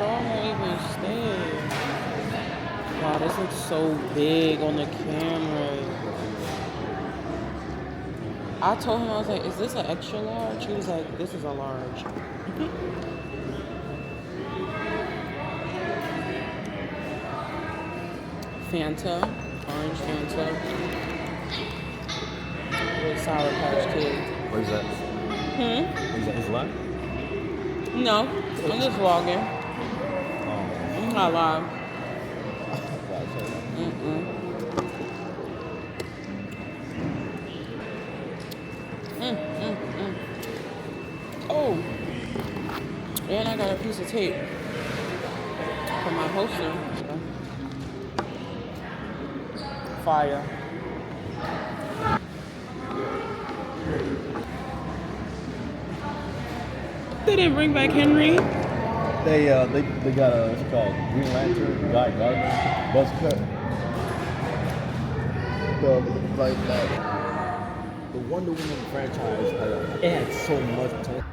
straw won't even stay. Wow, this looks so big on the camera. I told him, I was like, is this an extra large? He was like, this is a large. Fanta, orange Fanta with Sour Patch Kids. What is that? Is that his live? No, I'm just vlogging. Oh. I'm not live. Oh, and I got a piece of tape for my poster. Fire. They didn't bring back Henry. They got a, it's called Green Lantern, Guy Gardner, buzz cut. Like that. The Wonder Woman franchise it had so much potential.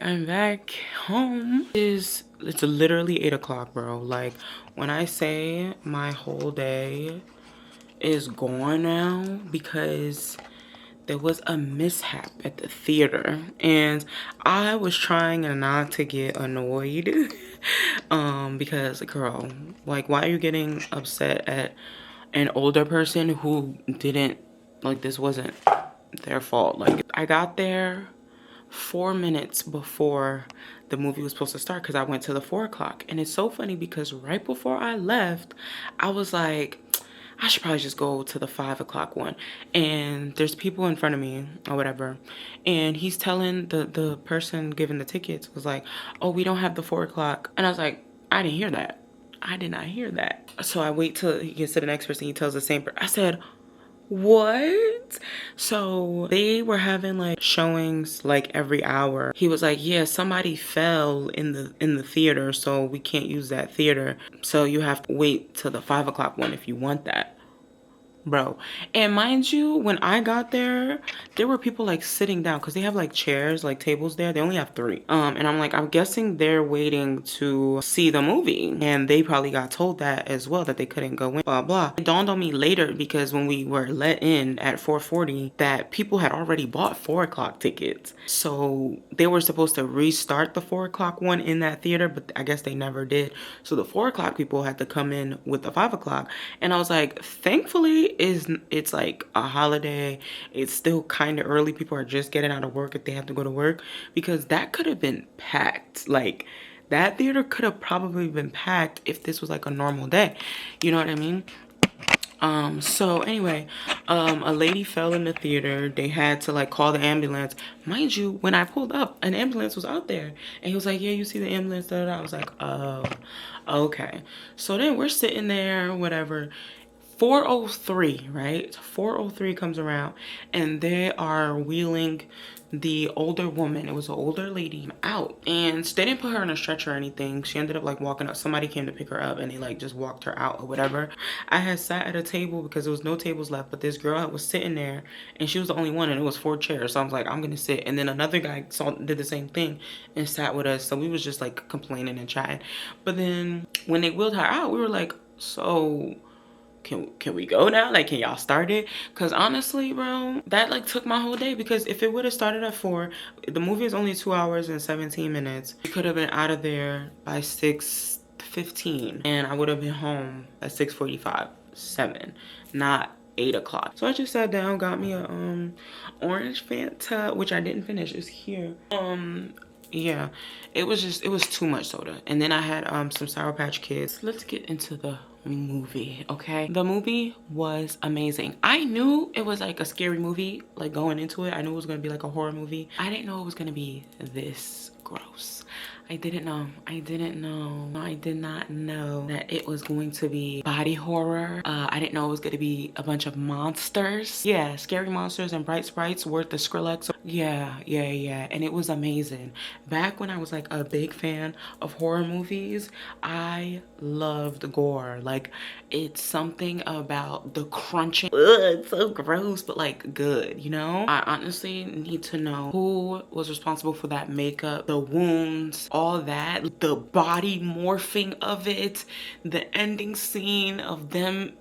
I'm back home. It's literally 8 o'clock, bro. Like, when I say my whole day is gone now because there was a mishap at the theater and I was trying not to get annoyed because, girl, like, why are you getting upset at an older person who didn't, like, this wasn't their fault. Like, I got there 4 minutes before the movie was supposed to start because I went to the 4 o'clock. And it's so funny because right before I left, I was like, I should probably just go to the 5 o'clock one. And there's people in front of me or whatever. And he's telling the person giving the tickets was like, oh, we don't have the 4 o'clock. And I was like, I didn't hear that. I did not hear that. So I wait till he gets to the next person. He tells the same person. I said, what? So they were having like showings like every hour. He was like, yeah, somebody fell in the theater, so we can't use that theater, so you have to wait till the 5 o'clock one if you want that, bro. And mind you, when I got there were people like sitting down because they have like chairs, like tables there. They only have 3. And I'm like, I'm guessing they're waiting to see the movie, and they probably got told that as well, that they couldn't go in, blah blah. It dawned on me later because when we were let in at 4:40 that people had already bought 4 o'clock tickets, so they were supposed to restart the 4 o'clock one in that theater, but I guess they never did. So the 4 o'clock people had to come in with the 5 o'clock. And I was like, thankfully it's like a holiday. It's still kind of early. People are just getting out of work if they have to go to work, because that could have been packed. Like, that theater could have probably been packed if this was like a normal day. You know what I mean? So anyway, a lady fell in the theater. They had to like call the ambulance. Mind you, when I pulled up, an ambulance was out there, and he was like, yeah, you see the ambulance, da, da, da. I was like, oh, okay. So then we're sitting there, whatever. 4:03, right? 4:03 comes around, and they are wheeling the older woman, it was an older lady, out. And they didn't put her in a stretcher or anything. She ended up like walking up. Somebody came to pick her up, and they like just walked her out or whatever. I had sat at a table because there was no tables left, but this girl was sitting there, and she was the only one, and it was 4 chairs. So I was like, I'm gonna sit. And then another guy did the same thing and sat with us. So we was just like complaining and chatting. But then when they wheeled her out, we were like, so can we go now? Like, can y'all start it? Because honestly, bro, that like took my whole day, because if it would have started at 4, the movie is only 2 hours and 17 minutes. We could have been out of there by 6:15, and I would have been home at 6:45, 7, not 8 o'clock. So I just sat down, got me a orange Fanta, which I didn't finish. It's here. Yeah, it was too much soda. And then I had some Sour Patch Kids. Let's get into the movie, okay? The movie was amazing. I knew it was like a scary movie, like going into it. I knew it was gonna be like a horror movie. I didn't know it was gonna be this gross. I didn't know. I didn't know. I did not know that it was going to be body horror. I didn't know it was going to be a bunch of monsters. Yeah, scary monsters and bright sprites worth the Skrillex. Yeah. And it was amazing. Back when I was like a big fan of horror movies, I loved gore. Like, it's something about the crunching. Ugh, it's so gross, but like good, you know? I honestly need to know who was responsible for that makeup, the wounds, all that, the body morphing of it, the ending scene of them.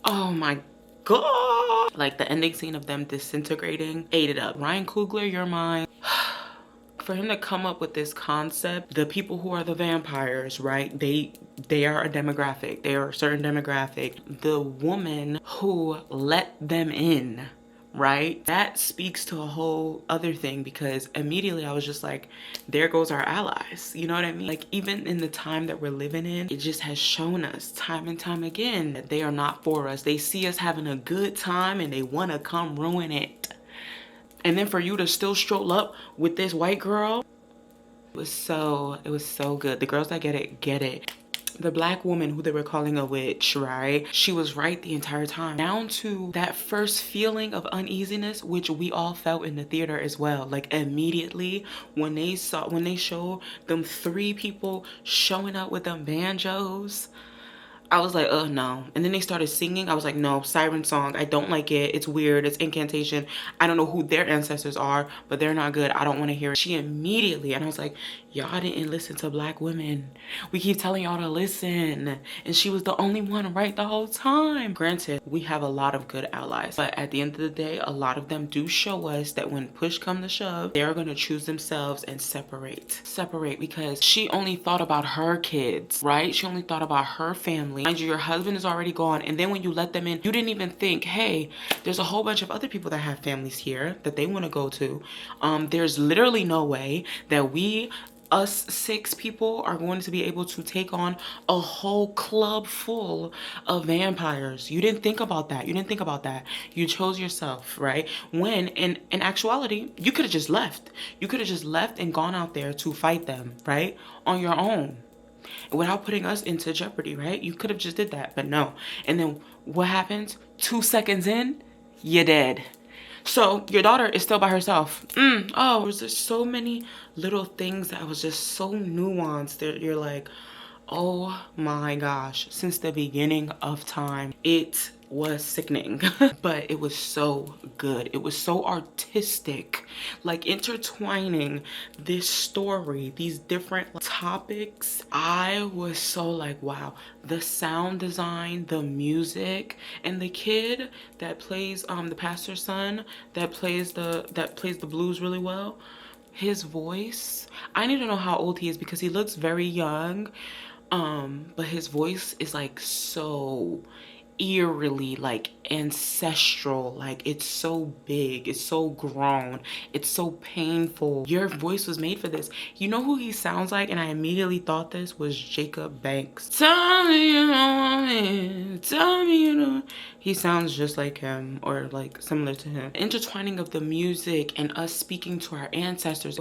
Oh my God. Like the ending scene of them disintegrating, ate it up. Ryan Coogler, you're mine. For him to come up with this concept, the people who are the vampires, right? They are a demographic. They are a certain demographic. The woman who let them in, right? That speaks to a whole other thing, because immediately I was just like, there goes our allies. You know what I mean? Like, even in the time that we're living in, it just has shown us time and time again that they are not for us. They see us having a good time and they want to come ruin it. And then for you to still stroll up with this white girl, it was so good. The girls that get it, get it. The black woman who they were calling a witch, right? She was right the entire time. Down to that first feeling of uneasiness, which we all felt in the theater as well. Like immediately when they showed them 3 people showing up with them banjos, I was like, oh no. And then they started singing. I was like, no, siren song. I don't like it. It's weird. It's incantation. I don't know who their ancestors are, but they're not good. I don't want to hear it. She immediately, and I was like, y'all didn't listen to black women. We keep telling y'all to listen. And she was the only one right the whole time. Granted, we have a lot of good allies, but at the end of the day, a lot of them do show us that when push come to shove, they're going to choose themselves and separate. Separate, because she only thought about her kids, right? She only thought about her family. Mind you, your husband is already gone. And then when you let them in, you didn't even think, hey, there's a whole bunch of other people that have families here that they want to go to. There's literally no way that us 6 people are going to be able to take on a whole club full of vampires. You didn't think about that. You didn't think about that. You chose yourself, right? When in actuality, you could have just left. You could have just left and gone out there to fight them, right? On your own, without putting us into jeopardy, right? You could have just did that, but no. And then what happens? 2 seconds in, you're dead. So your daughter is still by herself. Oh, there's just so many little things that was just so nuanced that you're like, oh my gosh, since the beginning of time, it was sickening. But it was so good. It was so artistic, like intertwining this story, these different topics. I was so like, wow. The sound design, the music, and the kid that plays the pastor's son that plays the blues really well, his voice, I need to know how old he is because he looks very young, but his voice is like so eerily like ancestral. Like, it's so big, it's so grown, it's so painful. Your voice was made for this. You know who he sounds like? And I immediately thought this was Jacob Banks. Tell me you don't want me, tell me you don't. He sounds just like him, or like similar to him. Intertwining of the music and us speaking to our ancestors,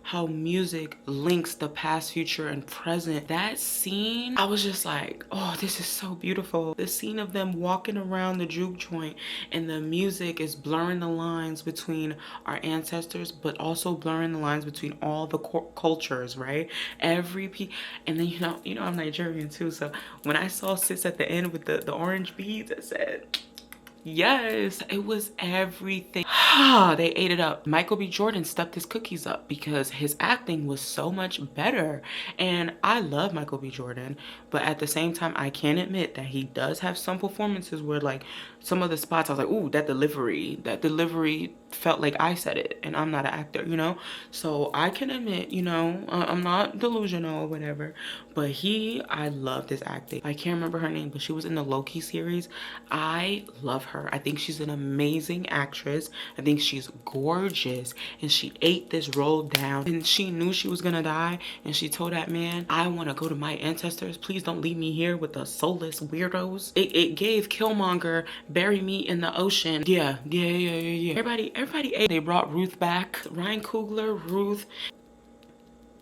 how music links the past, future, and present. That scene, I was just like, oh, this is so beautiful. The scene of them walking around the juke joint and the music is blurring the lines between our ancestors, but also blurring the lines between all the cultures, right? And then you know I'm Nigerian too, so when I saw Sis at the end with the orange beads, I said, yes, it was everything. They ate it up. Michael B. Jordan stepped his cookies up because his acting was so much better. And I love Michael B. Jordan, but at the same time, I can admit that he does have some performances where, like, some of the spots I was like, ooh, that delivery felt like I said it, and I'm not an actor, you know? So I can admit, I'm not delusional or whatever, but I loved his acting. I can't remember her name, but she was in the Loki series. I love her. I think she's an amazing actress. I think she's gorgeous, and she ate this role down, and she knew she was gonna die, and she told that man, I want to go to my ancestors. Please don't leave me here with the soulless weirdos. It gave Killmonger, bury me in the ocean. Yeah. Everybody ate. They brought Ruth back. Ryan Coogler, Ruth.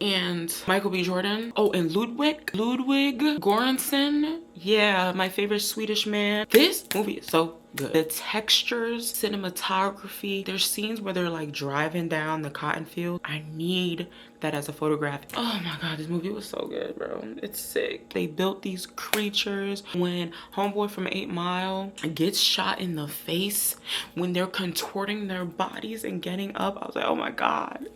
and Michael B. Jordan. Oh, and Ludwig Göransson. Yeah, my favorite Swedish man. This movie is so good. The textures, cinematography. There's scenes where they're like driving down the cotton field. I need that as a photograph. Oh my god, this movie was so good, bro. It's sick. They built these creatures. When homeboy from 8 Mile gets shot in the face, when they're contorting their bodies and getting up, I was like, oh my god,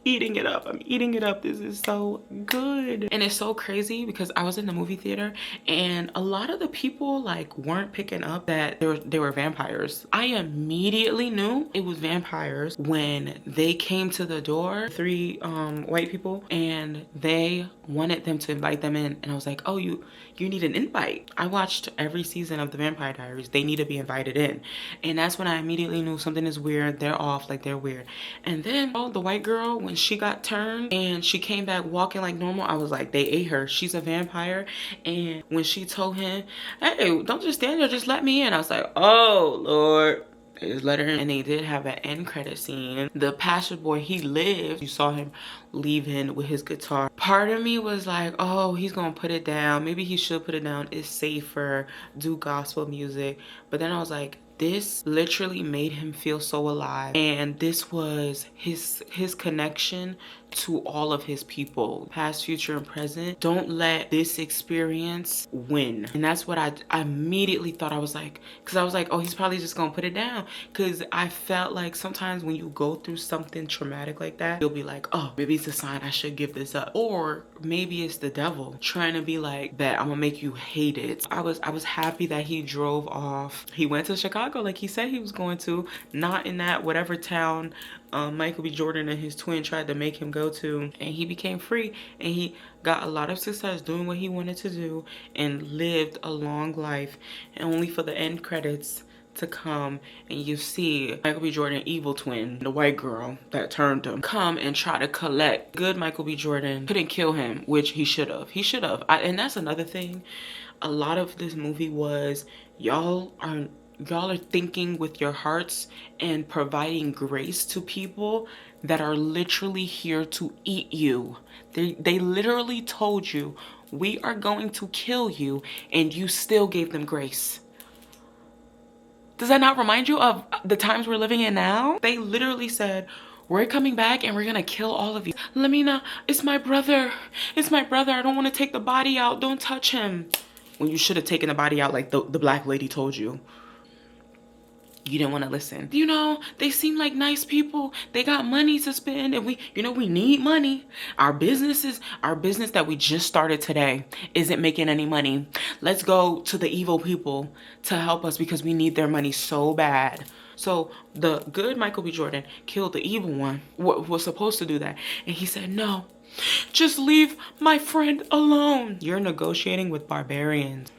eating it up. I'm eating it up. This is so good. And it's so crazy because I was in the movie theater and a lot of the people like weren't picking up that they were vampires. I immediately knew it was vampires when they came to the door, 3 white people, and they wanted them to invite them in, and I was like, oh, you need an invite. I watched every season of the Vampire Diaries. They need to be invited in. And that's when I immediately knew something is weird. They're off, like they're weird. And then the white girl, when she got turned and she came back walking like normal, I was like, they ate her. She's a vampire. And when she told him, hey, don't just stand there, just let me in, I was like, oh Lord. They just let her in. And they did have an end credit scene. The pastor boy, he lived. You saw him leaving with his guitar. Part of me was like, oh, he's gonna put it down. Maybe he should put it down. It's safer. Do gospel music. But then I was like, this literally made him feel so alive. And this was his connection to all of his people, past, future, and present. Don't let this experience win. And that's what I immediately thought. I was like, because I was like, oh, he's probably just gonna put it down. Because I felt like sometimes when you go through something traumatic like that, you'll be like, oh, maybe it's a sign I should give this up. Or maybe it's the devil trying to be like, that I'm gonna make you hate it. I was happy that he drove off. He went to Chicago like he said he was going to, not in that whatever town Michael B. Jordan and his twin tried to make him go to, and he became free and he got a lot of success doing what he wanted to do and lived a long life. And only for the end credits to come and you see Michael B. Jordan evil twin, the white girl that turned him, come and try to collect. Good Michael B. Jordan couldn't kill him, which he should have. And that's another thing. A lot of this movie was y'all are thinking with your hearts and providing grace to people that are literally here to eat you. They literally told you, we are going to kill you, and you still gave them grace. Does that not remind you of the times we're living in now? They literally said, we're coming back and we're gonna kill all of you. Let me know. It's my brother. It's my brother. I don't want to take the body out. Don't touch him. When you should have taken the body out like the black lady told you. You didn't want to listen. You know, they seem like nice people. They got money to spend, and we need money. Our business that we just started today isn't making any money. Let's go to the evil people to help us because we need their money so bad. So the good Michael B. Jordan killed the evil one, was supposed to do that. And he said, no, just leave my friend alone. You're negotiating with barbarians.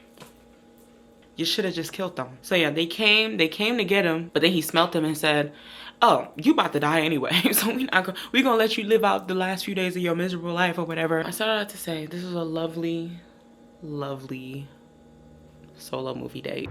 You should have just killed them. So yeah, they came to get him, but then he smelt them and said, oh, you about to die anyway. So we gonna let you live out the last few days of your miserable life or whatever. I started out to say, this is a lovely, lovely solo movie date.